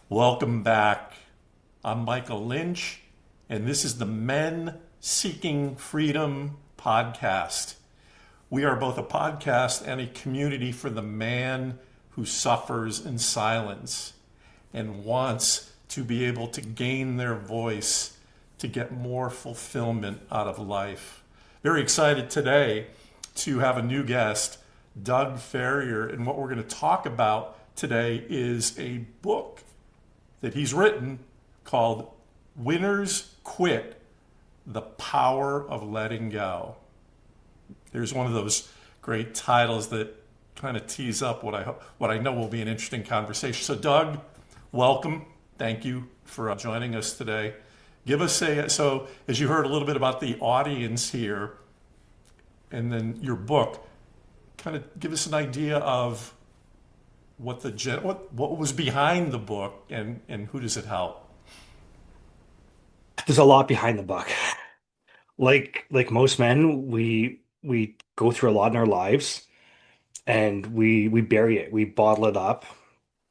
Welcome back. I'm Michael Lynch, and this is the Men Seeking Freedom podcast. We are both a podcast and a community for the man who suffers in silence and wants to be able to gain their voice to get more fulfillment out of life. Very excited today to have a new guest, Doug Ferrier, and what we're going to talk about today is a book that he's written called Winners Quit: The Power of Letting Go. There's one of those great titles that kind of tease up what I know will be an interesting conversation. So Doug, welcome. Thank you for joining us today. Give us so as you heard a little bit about the audience here and then your book, kind of give us an idea of what was behind the book and who does it help? There's a lot behind the book. Like most men, we go through a lot in our lives and we bury it. We bottle it up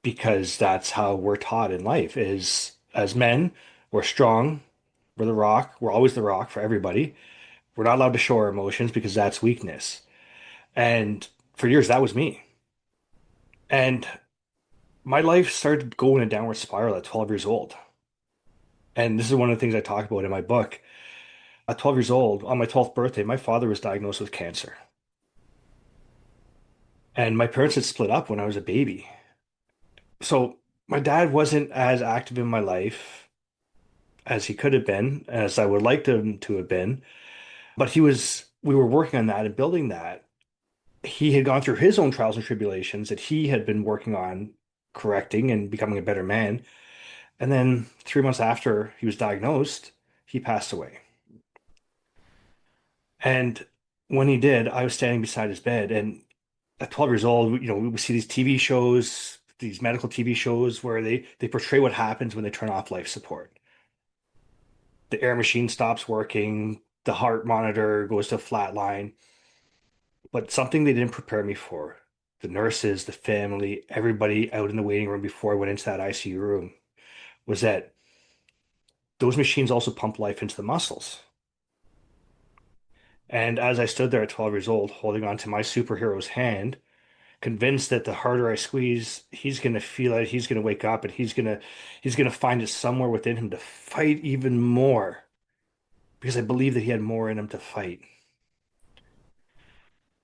because that's how we're taught in life is as men, we're strong, we're the rock, we're always the rock for everybody. We're not allowed to show our emotions because that's weakness. And for years that was me. And my life started going a downward spiral at 12 years old. And this is one of the things I talk about in my book. At 12 years old, on my 12th birthday, my father was diagnosed with cancer. And my parents had split up when I was a baby. So my dad wasn't as active in my life as he could have been, as I would like him to have been. But we were working on that and building that. He had gone through his own trials and tribulations that he had been working on correcting and becoming a better man. And then 3 months after he was diagnosed, he passed away. And when he did, I was standing beside his bed. And at 12 years old, we see these TV shows, these medical TV shows where they portray what happens when they turn off life support. The air machine stops working, the heart monitor goes to a flat line. But something they didn't prepare me for, the nurses, the family, everybody out in the waiting room before I went into that ICU room, was that those machines also pump life into the muscles. And as I stood there at 12 years old, holding on to my superhero's hand, convinced that the harder I squeeze, he's going to feel it, he's going to wake up, and he's going to find it somewhere within him to fight even more because I believe that he had more in him to fight.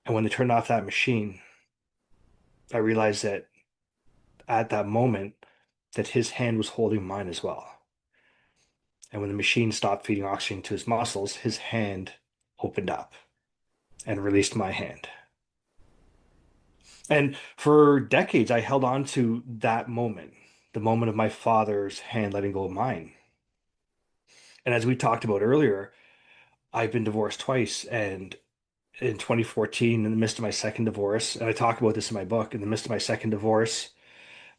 And when they turned off that machine, I realized that at that moment that his hand was holding mine as well. And when the machine stopped feeding oxygen to his muscles, his hand opened up and released my hand. And for decades, I held on to that moment, the moment of my father's hand letting go of mine. And as we talked about earlier, I've been divorced twice. And in 2014, in the midst of my second divorce, and I talk about this in my book, in the midst of my second divorce,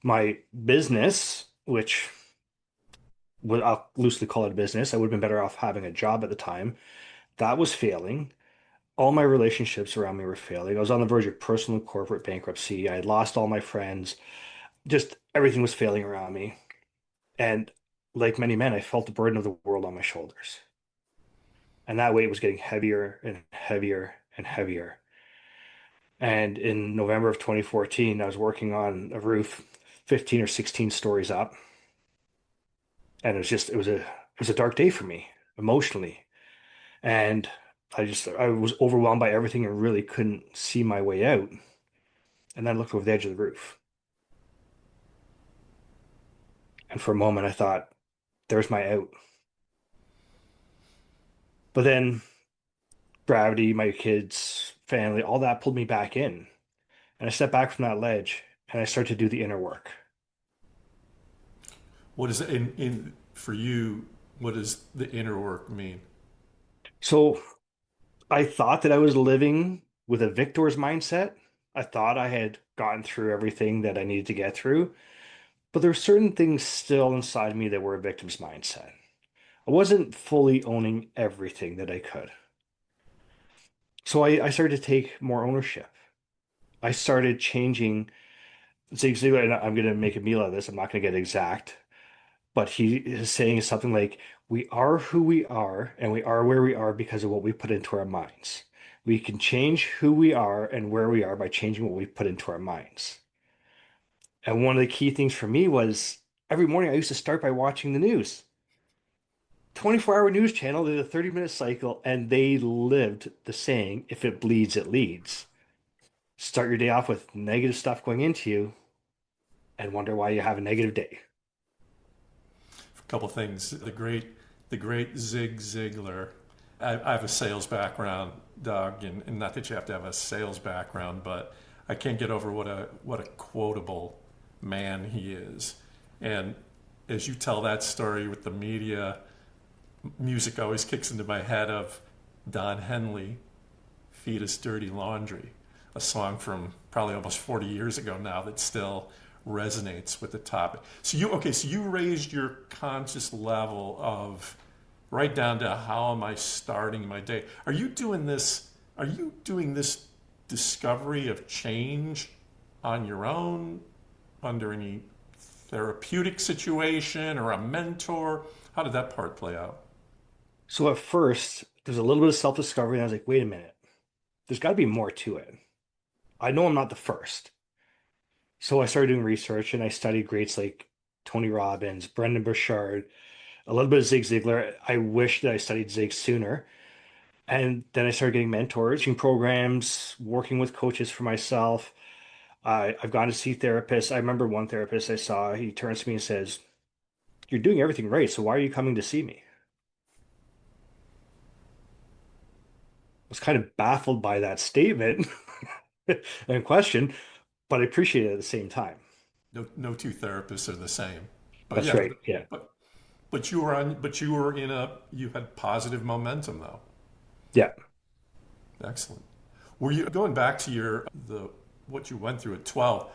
my business, which I'll loosely call it a business, I would have been better off having a job at the time, that was failing. All my relationships around me were failing. I was on the verge of personal and corporate bankruptcy. I had lost all my friends. Just everything was failing around me. And like many men, I felt the burden of the world on my shoulders. And that weight was getting heavier and heavier and heavier. And in November of 2014, I was working on a roof 15 or 16 stories up. And it was a dark day for me emotionally. And I was overwhelmed by everything and really couldn't see my way out. And then I looked over the edge of the roof. And for a moment, I thought, there's my out. But then gravity, my kids, family, all that pulled me back in. And I stepped back from that ledge and I started to do the inner work. What is it in for you? What does the inner work mean? So I thought that I was living with a victor's mindset. I thought I had gotten through everything that I needed to get through. But there were certain things still inside me that were a victim's mindset. I wasn't fully owning everything that I could. So I started to take more ownership. I started changing. So, and I'm going to make a meal out of this. I'm not going to get exact. but he is saying something like, we are who we are, and we are where we are because of what we put into our minds. We can change who we are and where we are by changing what we put into our minds. And one of the key things for me was every morning I used to start by watching the news. 24-hour news channel, did a 30-minute cycle, and they lived the saying, if it bleeds, it leads. Start your day off with negative stuff going into you and wonder why you have a negative day. A couple things. The great Zig Ziglar. I have a sales background, Doug, and not that you have to have a sales background, but I can't get over what a quotable man he is. And as you tell that story with the media, music always kicks into my head of Don Henley, "Feed Us Dirty Laundry," a song from probably almost 40 years ago now that still resonates with the topic. So you raised your conscious level of right down to how am I starting my day? Are you doing this discovery of change on your own under any therapeutic situation or a mentor? How did that part play out? So at first, there's a little bit of self-discovery, and I was like, wait a minute, there's got to be more to it. I know I'm not the first. So I started doing research and I studied greats like Tony Robbins, Brendan Burchard, a little bit of Zig Ziglar. I wish that I studied Zig sooner. And then I started getting mentors and programs, working with coaches for myself. I've gone to see therapists. I remember one therapist I saw, he turns to me and says, you're doing everything right, so why are you coming to see me? I was kind of baffled by that statement and question, but I appreciate it at the same time. No two therapists are the same, but That's yeah, right. Yeah. you had positive momentum though. Yeah. Excellent. Were you going back to the what you went through at 12?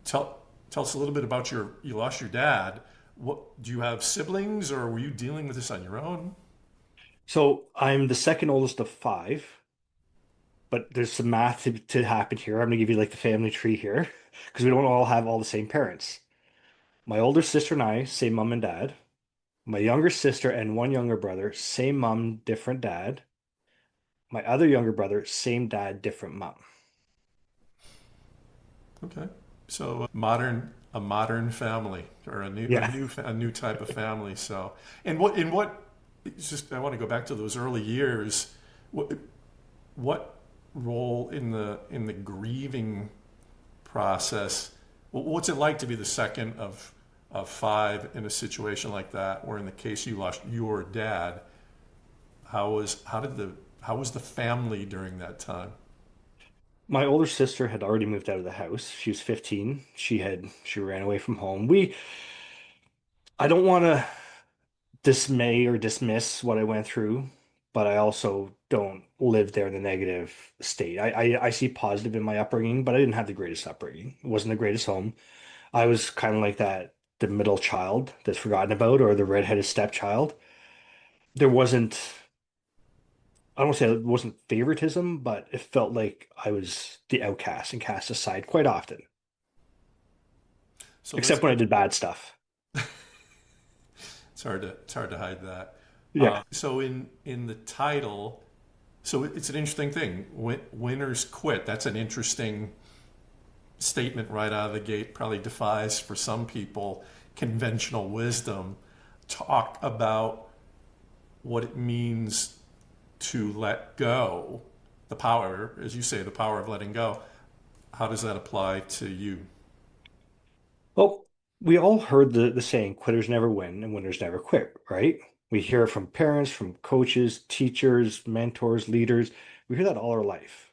Tell us a little bit about you lost your dad. What do you have siblings or were you dealing with this on your own? So I'm the second oldest of five, but there's some math to happen here. I'm going to give you like the family tree here because we don't all have all the same parents. My older sister and I, same mom and dad. My younger sister and one younger brother, same mom, different dad. My other younger brother, same dad, different mom. Okay. So a modern family or Yeah. a new type of family. So and what it's just I want to go back to those early years. What what role in the grieving process? What's it like to be the second of five in a situation like that, where in the case you lost your dad, how was the family during that time? My older sister had already moved out of the house. She was 15. She ran away from home. I don't want to dismay or dismiss what I went through, but I also don't live there in the negative state. I see positive in my upbringing, but I didn't have the greatest upbringing. It wasn't the greatest home. I was kind of like the middle child that's forgotten about, or the redheaded stepchild. There wasn't, I don't want to say it wasn't favoritism, but it felt like I was the outcast and cast aside quite often, So let's except when I get. did bad stuff. It's hard to hide that. Yeah. So in the title, so it's an interesting thing. Winners quit. That's an interesting statement right out of the gate. Probably defies for some people conventional wisdom. Talk about what it means to let go. The power, as you say, the power of letting go. How does that apply to you? Well, we all heard the saying, quitters never win and winners never quit, right? We hear it from parents, from coaches, teachers, mentors, leaders. We hear that all our life.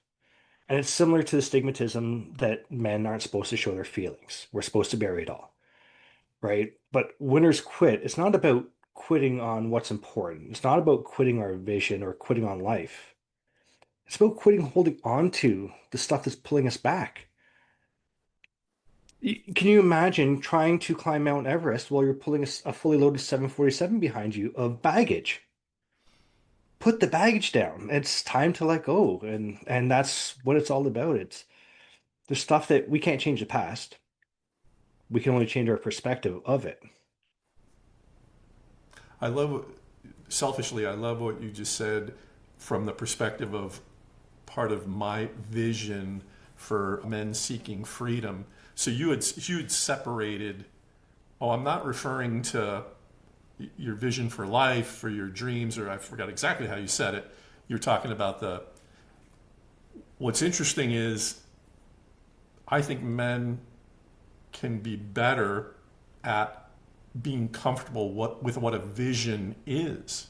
And it's similar to the stigmatism that men aren't supposed to show their feelings. We're supposed to bury it all, right? But winners quit. It's not about quitting on what's important. It's not about quitting our vision or quitting on life. It's about quitting holding on to the stuff that's pulling us back. Can you imagine trying to climb Mount Everest while you're pulling a fully loaded 747 behind you of baggage? Put the baggage down. It's time to let go, and that's what it's all about. It's there's stuff that we can't change the past. We can only change our perspective of it. I love, selfishly, I love what you just said from the perspective of part of my vision for men seeking freedom. So you had separated. Oh, I'm not referring to your vision for life, for your dreams, or I forgot exactly how you said it. You're talking about the. What's interesting is I think men can be better at being comfortable with what a vision is.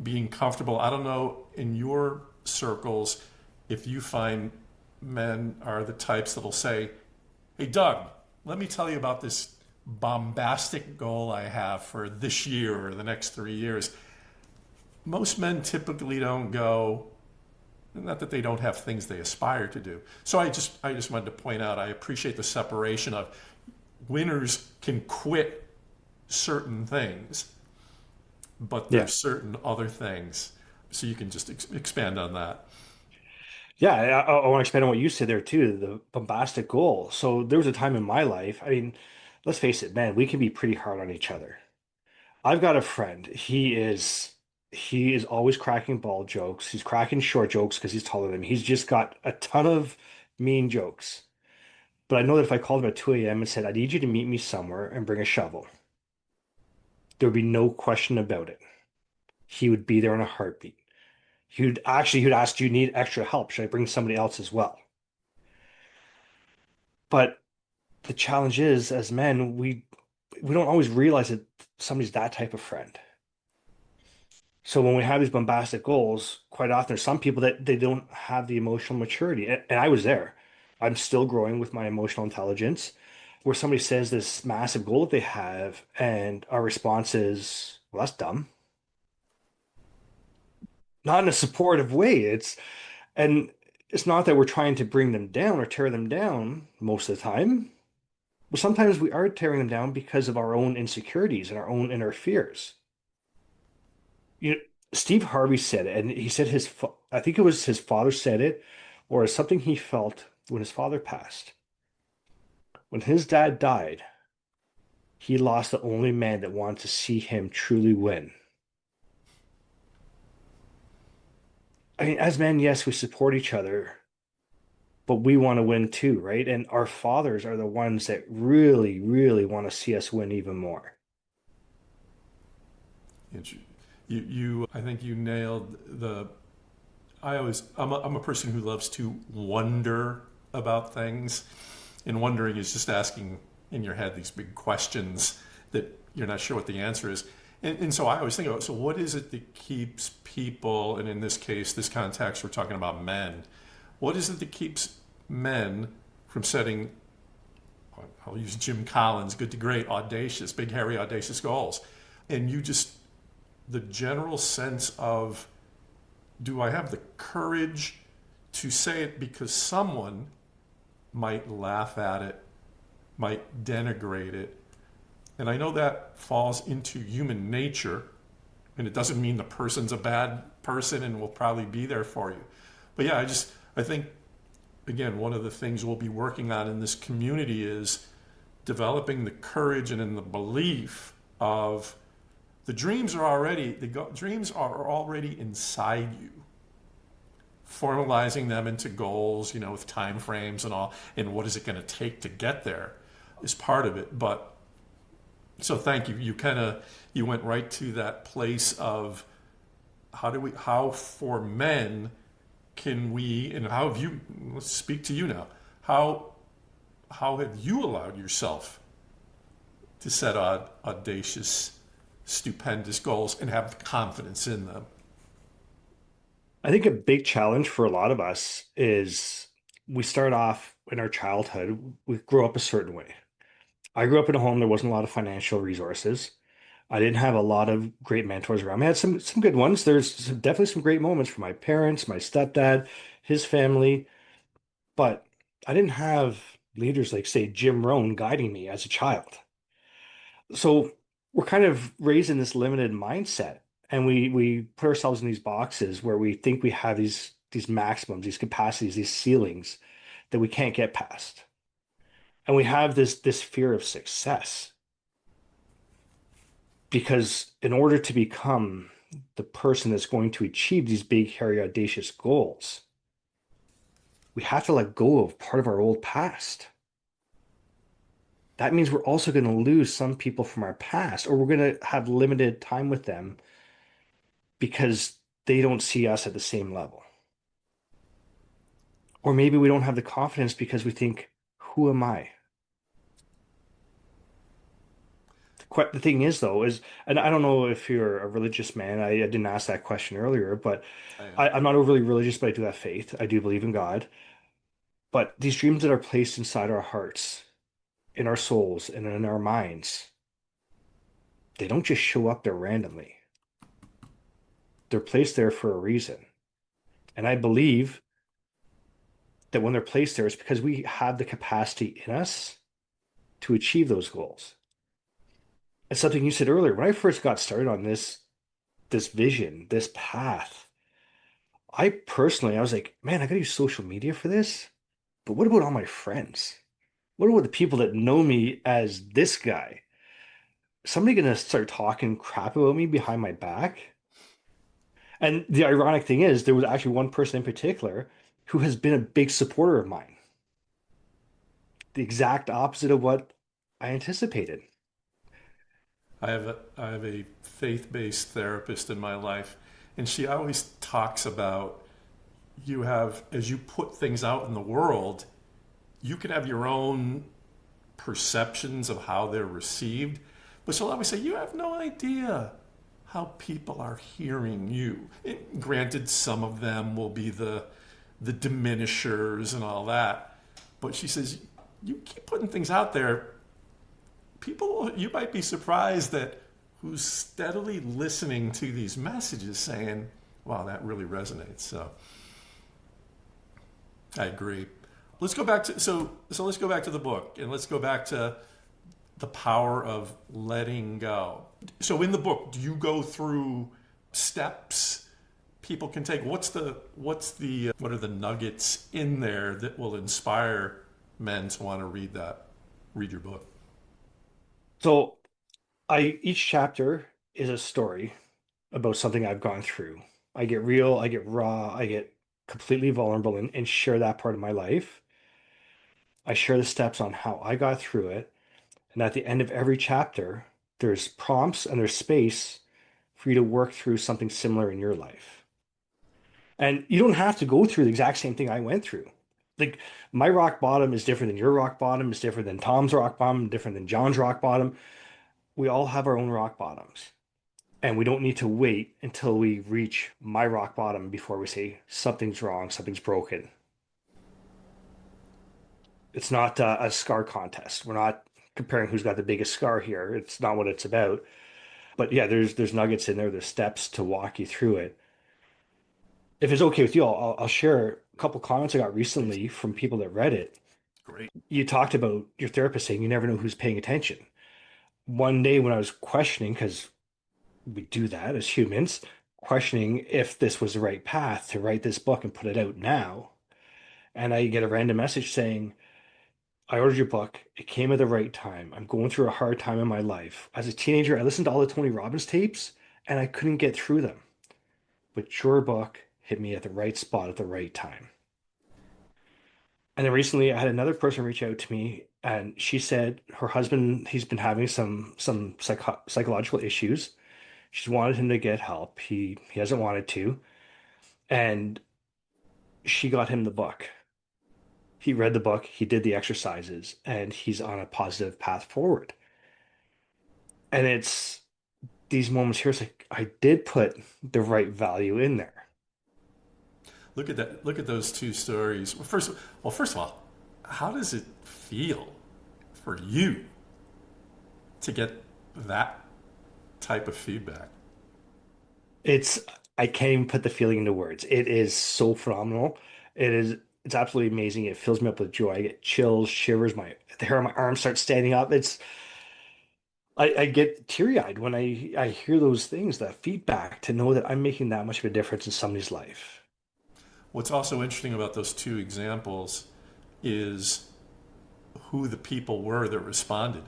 Being comfortable. I don't know in your circles if you find men are the types that'll say, "Hey, Doug, let me tell you about this bombastic goal I have for this year or the next 3 years." Most men typically don't go, not that they don't have things they aspire to do. So I just wanted to point out I appreciate the separation of winners can quit certain things, but Yeah. there's certain other things. So you can just expand on that. Yeah, I want to expand on what you said there too, the bombastic goal. So there was a time in my life, I mean, let's face it, man, we can be pretty hard on each other. I've got a friend. He is always cracking bald jokes. He's cracking short jokes because he's taller than me. He's just got a ton of mean jokes. But I know that if I called him at 2 a.m. and said, I need you to meet me somewhere and bring a shovel, there would be no question about it. He would be there in a heartbeat. He would ask, do you need extra help? Should I bring somebody else as well? But the challenge is, as men, we don't always realize that somebody's that type of friend. So when we have these bombastic goals, quite often there's some people that they don't have the emotional maturity. And I was there. I'm still growing with my emotional intelligence, where somebody says this massive goal that they have, and our response is, well, that's dumb. Not in a supportive way. And it's not that we're trying to bring them down or tear them down most of the time. Well, sometimes we are tearing them down because of our own insecurities and our own inner fears. You know, Steve Harvey said it, and he said I think it was his father said it, or something he felt when his father passed. When his dad died, he lost the only man that wanted to see him truly win. I mean, as men, yes, we support each other, but we want to win too, right? And our fathers are the ones that really, really want to see us win even more. I think you nailed the. I'm a person who loves to wonder about things, and wondering is just asking in your head these big questions that you're not sure what the answer is. And so I always think about, so what is it that keeps people, and in this case, this context, we're talking about men, what is it that keeps men from setting, I'll use Jim Collins, good to great, audacious, big, hairy, audacious goals? And the general sense of, do I have the courage to say it because someone might laugh at it, might denigrate it? And I know that falls into human nature, and it doesn't mean the person's a bad person and will probably be there for you. But yeah, I think, again, one of the things we'll be working on in this community is developing the courage and in the belief of dreams are already inside you. Formalizing them into goals, with time frames and all, and what is it going to take to get there is part of it. But so thank you. You went right to that place of how for men can we, and how have you, let's speak to you now. How have you allowed yourself to set audacious, stupendous goals and have confidence in them? I think a big challenge for a lot of us is we start off in our childhood, we grow up a certain way. I grew up in a home there wasn't a lot of financial resources. I didn't have a lot of great mentors around me. I had some good ones. Definitely some great moments from my parents, my stepdad, his family, but I didn't have leaders like, say, Jim Rohn guiding me as a child. So we're kind of raised in this limited mindset, and we put ourselves in these boxes where we think we have these maximums, these capacities, these ceilings that we can't get past. And we have this fear of success Because in order to become the person that's going to achieve these big, hairy, audacious goals, we have to let go of part of our old past. That means we're also going to lose some people from our past, or we're going to have limited time with them because they don't see us at the same level. Or maybe we don't have the confidence because we think, who am I? The thing is, though, is, and I don't know if you're a religious man. I didn't ask that question earlier, but I am. I'm not overly religious, but I do have faith. I do believe in God. But these dreams that are placed inside our hearts, in our souls, and in our minds, they don't just show up there randomly. They're placed there for a reason. And I believe that when they're placed there, it's because we have the capacity in us to achieve those goals. It's something you said earlier. When I first got started on this vision, this path, I was like, man, I gotta use social media for this. But what about all my friends? What about the people that know me as this guy? Somebody gonna start talking crap about me behind my back? And the ironic thing is, there was actually one person in particular who has been a big supporter of mine. The exact opposite of what I anticipated. I have a faith-based therapist in my life, and she always talks about you have as you put things out in the world, you can have your own perceptions of how they're received, but she'll always say you have no idea how people are hearing you. Granted, some of them will be the diminishers and all that, but she says you keep putting things out there. People, you might be surprised that who's steadily listening to these messages, saying, "Wow, that really resonates." So I agree. Let's go back to let's go back to the book and let's go back to the power of letting go. So in the book, do you go through steps people can take? What are the nuggets in there that will inspire men to want to read your book? So I each chapter is a story about something I've gone through. I get real, I get raw, I get completely vulnerable and share that part of my life. I share the steps on how I got through it. And at the end of every chapter, there's prompts and there's space for you to work through something similar in your life. And you don't have to go through the exact same thing I went through. Like my rock bottom is different than your rock bottom, is different than Tom's rock bottom, different than John's rock bottom. We all have our own rock bottoms. And we don't need to wait until we reach my rock bottom before we say something's wrong, something's broken. It's not a scar contest. We're not comparing who's got the biggest scar here. It's not what it's about. But yeah, there's nuggets in there. There's steps to walk you through it. If it's okay with you, I'll share a couple comments I got Please. recently from people that read it. Great. You talked about your therapist saying you never know who's paying attention. One day when I was questioning, because we do that as humans, questioning if this was the right path to write this book and put it out now. And I get a random message saying, I ordered your book. It came at the right time. I'm going through a hard time in my life. As a teenager, I listened to all the Tony Robbins tapes and I couldn't get through them. But your book hit me at the right spot at the right time. And then recently I had another person reach out to me and she said her husband, he's been having some psychological issues. She's wanted him to get help. He hasn't wanted to. And she got him the book. He read the book, he did the exercises, and he's on a positive path forward. And it's these moments here, it's like I did put the right value in there. Look at that. Look at those two stories. First of all, how does it feel for you to get that type of feedback? It's I can't even put the feeling into words. It is so phenomenal. It's absolutely amazing. It fills me up with joy. I get chills, shivers, the hair on my arm starts standing up. I get teary-eyed when I hear those things, that feedback, to know that I'm making that much of a difference in somebody's life. What's also interesting about those two examples is who the people were that responded.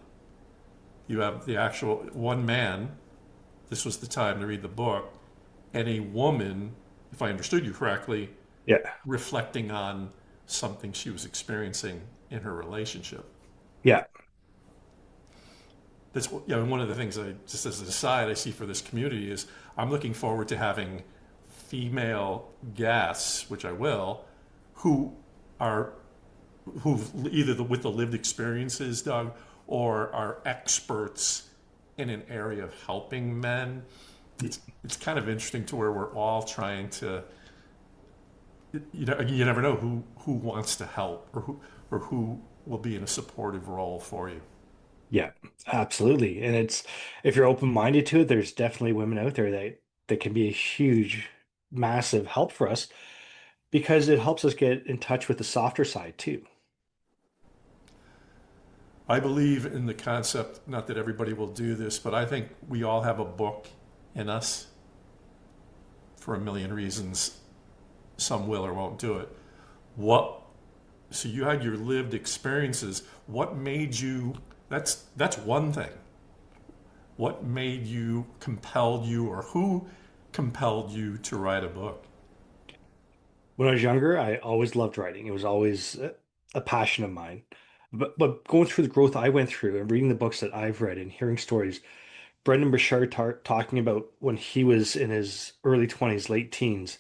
You have the actual one man this was the time to read the book, and a woman, if I understood you correctly, Yeah. reflecting on something she was experiencing in her relationship. Yeah. That's one of the things I just as an aside I see for this community is I'm looking forward to having female guests, which I will, who are who've either with the lived experiences, Doug, or are experts in an area of helping men. It's kind of interesting to where we're all trying to you never know who wants to help or who will be in a supportive role for you. Yeah, absolutely. And it's if you're open-minded to it, there's definitely women out there that can be a huge, massive help for us because it helps us get in touch with the softer side too. I believe in the concept, not that everybody will do this, but I think we all have a book in us for a million reasons. Some will or won't do it. What? So you had your lived experiences. What made you? That's one thing. What made you, compelled you, or who compelled you to write a book? When I was younger, I always loved writing. It was always a passion of mine. But going through the growth I went through and reading the books that I've read and hearing stories, Brendan Burchard talking about when he was in his early 20s, late teens,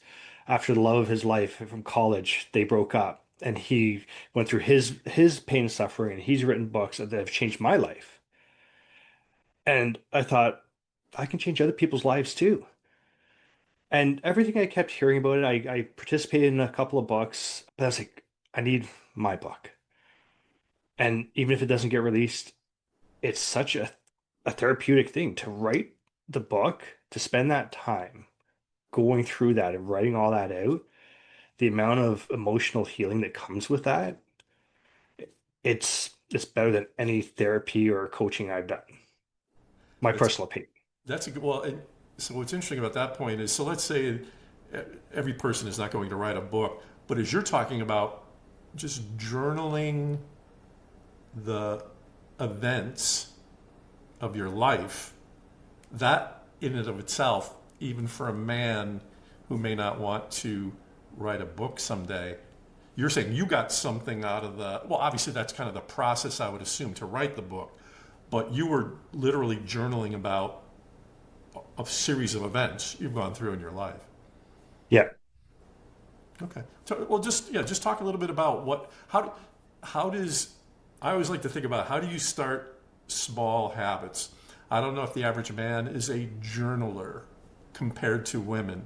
after the love of his life from college, they broke up, and he went through his pain and suffering, and he's written books that have changed my life. And I thought, I can change other people's lives too. And everything I kept hearing about it, I participated in a couple of books, but I was like, I need my book. And even if it doesn't get released, it's such a therapeutic thing to write the book, to spend that time going through that and writing all that out, the amount of emotional healing that comes with that, it's better than any therapy or coaching I've done. My That's personal opinion. that's a good. Well, so what's interesting about that point is, so let's say every person is not going to write a book, but as you're talking about just journaling the events of your life, that in and of itself, even for a man who may not want to write a book someday, you're saying you got something out of the, well, obviously that's kind of the process I would assume to write the book, but you were literally journaling about a series of events you've gone through in your life. Yeah. Okay. So, well, just talk a little bit about how does, I always like to think about how do you start small habits. I don't know if the average man is a journaler compared to women.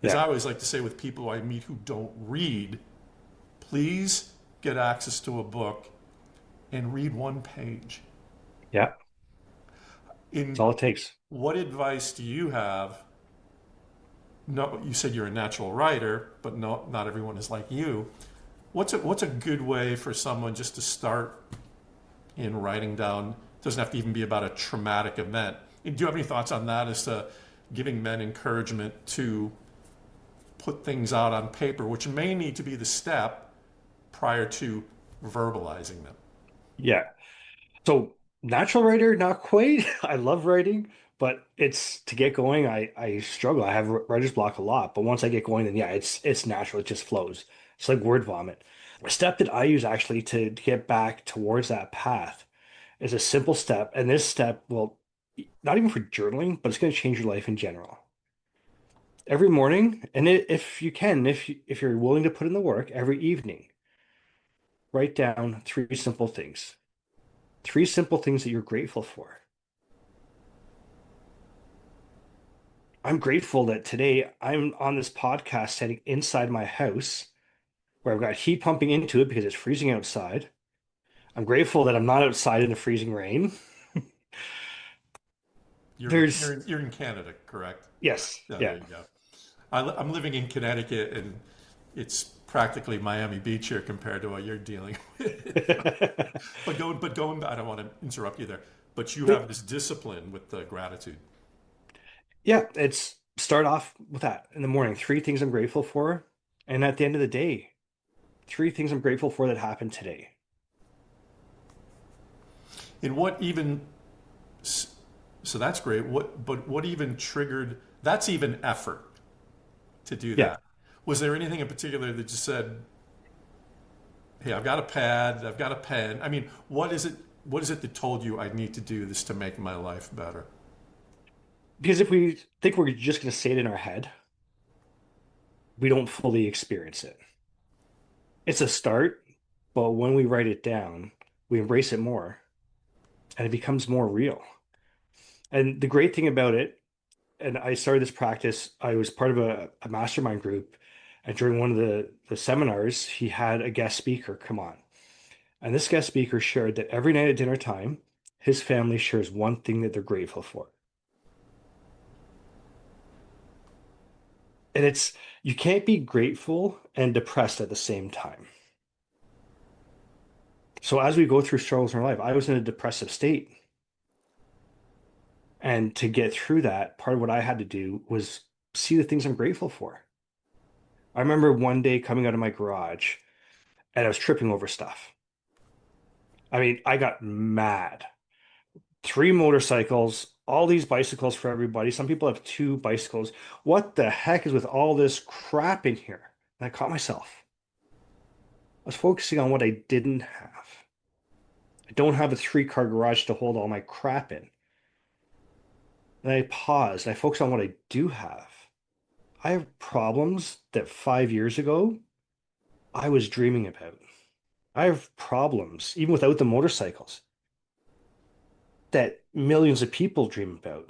As Yeah. I always like to say with people I meet who don't read, please get access to a book and read one page. Yeah. That's In all it takes. what advice do you have? No, you said you're a natural writer, but no, not everyone is like you. What's a good way for someone just to start in writing down? Doesn't have to even be about a traumatic event. And do you have any thoughts on that as to giving men encouragement to put things out on paper, which may need to be the step prior to verbalizing them? Yeah. So natural writer, not quite. I love writing, but it's to get going, I struggle. I have writer's block a lot, but once I get going, then yeah, it's natural. It just flows. It's like word vomit. A step that I use actually to get back towards that path is a simple step, and this step, well, not even for journaling, but it's going to change your life in general. Every morning, and if you can, if you're willing to put in the work, every evening, write down three simple things. Three simple things that you're grateful for. I'm grateful that today I'm on this podcast sitting inside my house where I've got heat pumping into it because it's freezing outside. I'm grateful that I'm not outside in the freezing rain. There's, You're in Canada, correct? yes, Yeah, there yeah. you go. I'm living in Connecticut, and it's practically Miami Beach here compared to what you're dealing with. But going, I don't want to interrupt you there. But you have But this discipline with the gratitude. yeah, it's start off with that in the morning. Three things I'm grateful for. And at the end of the day, three things I'm grateful for that happened today. In what even So that's great. What even triggered, that's even effort to do Yeah. that. Was there anything in particular that just said, hey, I've got a pad, I've got a pen. I mean, what is it that told you I need to do this to make my life better? Because if we think we're just going to say it in our head, we don't fully experience it. It's a start, but when we write it down, we embrace it more and it becomes more real. And the great thing about it, and I started this practice, I was part of a mastermind group. And during one of the seminars, he had a guest speaker come on. And this guest speaker shared that every night at dinner time, his family shares one thing that they're grateful for. And it's, you can't be grateful and depressed at the same time. So as we go through struggles in our life, I was in a depressive state. And to get through that, part of what I had to do was see the things I'm grateful for. I remember one day coming out of my garage and I was tripping over stuff. I mean, I got mad. Three motorcycles, all these bicycles for everybody. Some people have two bicycles. What the heck is with all this crap in here? And I caught myself. I was focusing on what I didn't have. I don't have a three-car garage to hold all my crap in. And I paused and I focused on what I do have. I have problems that 5 years ago I was dreaming about. I have problems, even without the motorcycles, that millions of people dream about.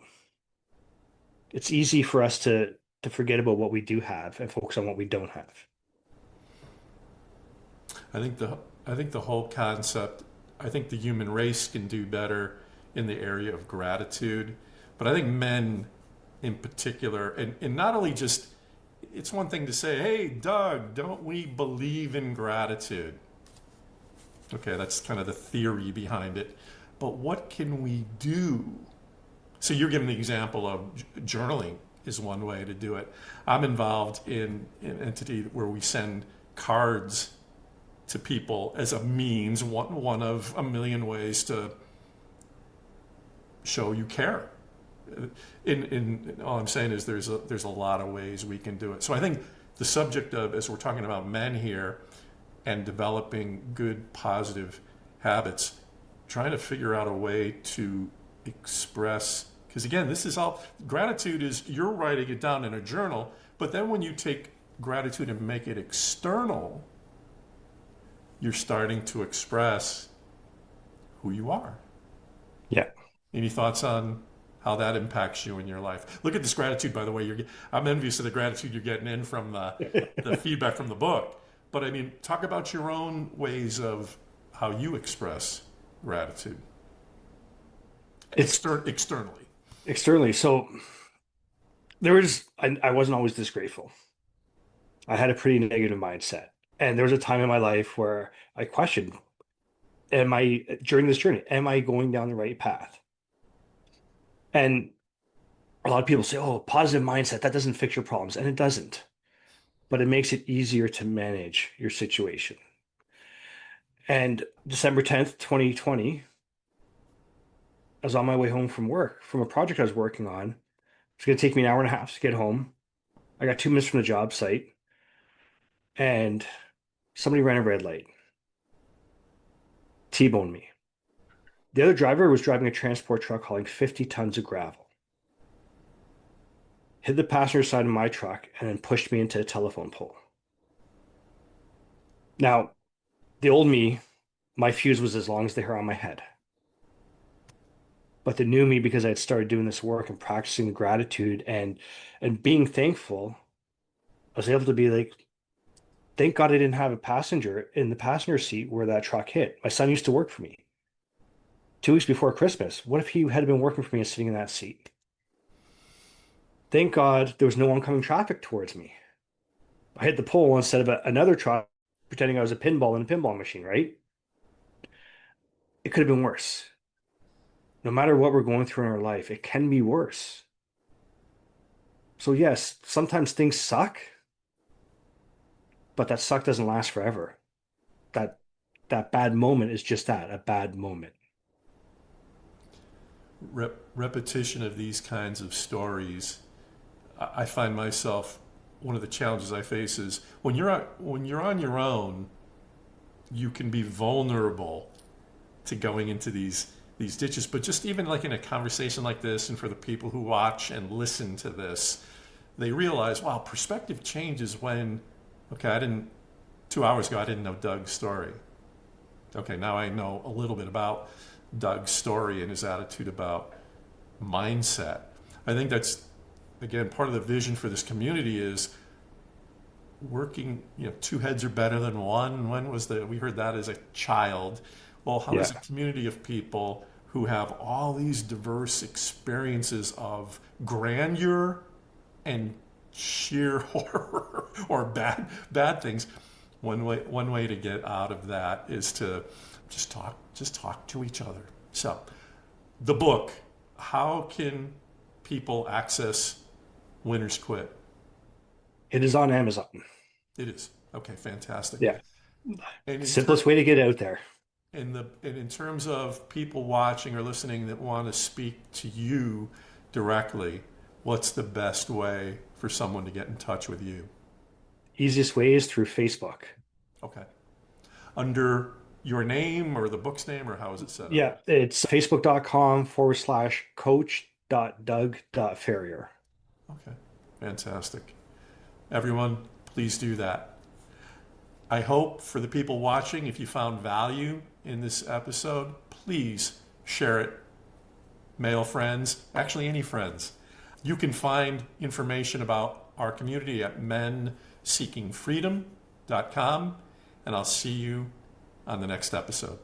It's easy for us to forget about what we do have and focus on what we don't have. I think the I think the whole concept, I think the human race can do better in the area of gratitude, but I think men in particular, and not only just, it's one thing to say, hey, Doug, don't we believe in gratitude? Okay, that's kind of the theory behind it. But what can we do? So you're giving the example of journaling is one way to do it. I'm involved in an entity where we send cards to people as a means, one of a million ways to show you care. In all I'm saying is there's a lot of ways we can do it. So I think the subject of, as we're talking about men here and developing good positive habits, trying to figure out a way to express, because again, this is all, gratitude is, you're writing it down in a journal, but then when you take gratitude and make it external, you're starting to express who you are. Yeah. Any thoughts on how that impacts you in your life? Look at this gratitude, by the way. I'm envious of the gratitude you're getting in from the feedback from the book. But I mean, talk about your own ways of how you express gratitude It's externally. externally. So I wasn't always this grateful. I had a pretty negative mindset. And there was a time in my life where I questioned, during this journey, am I going down the right path? And a lot of people say, oh, positive mindset, that doesn't fix your problems. And it doesn't, but it makes it easier to manage your situation. And December 10th, 2020, I was on my way home from work from a project I was working on. It's going to take me an hour and a half to get home. I got 2 minutes from the job site, and somebody ran a red light, T-boned me. The other driver was driving a transport truck hauling 50 tons of gravel, hit the passenger side of my truck, and then pushed me into a telephone pole. Now, the old me, my fuse was as long as the hair on my head. But the new me, because I had started doing this work and practicing gratitude and being thankful, I was able to be like, thank God I didn't have a passenger in the passenger seat where that truck hit. My son used to work for me. 2 weeks before Christmas, what if he had been working for me and sitting in that seat? Thank God there was no oncoming traffic towards me. I hit the pole instead of another truck pretending I was a pinball in a pinball machine, right? It could have been worse. No matter what we're going through in our life, it can be worse. So yes, sometimes things suck, but that suck doesn't last forever. That that bad moment is just that, a bad moment. repetition of these kinds of stories, I find myself, one of the challenges I face is when you're on your own, you can be vulnerable to going into these ditches. But just even like in a conversation like this, and for the people who watch and listen to this, they realize, wow, perspective changes when, okay, 2 hours ago, I didn't know Doug's story. Okay, now I know a little bit about Doug's story and his attitude about mindset. I think that's, again, part of the vision for this community is working, two heads are better than one. We heard that as a child. Well, how does Yeah. a community of people who have all these diverse experiences of grandeur and sheer horror or bad things, one way to get out of that is to just talk to each other. So, the book, how can people access Winners Quit? It is on Amazon. It is. Okay, fantastic. Yeah. And Simplest way to get out there. in terms of people watching or listening that want to speak to you directly, what's the best way for someone to get in touch with you? Easiest way is through Facebook. Okay. Under your name or the book's name, or how is it set up? Yeah, it's facebook.com/coach.doug.ferrier. Okay. Fantastic. Everyone, please do that. I hope for the people watching, if you found value in this episode, please share it. Male friends, actually any friends. You can find information about our community at menseekingfreedom.com, and I'll see you on the next episode.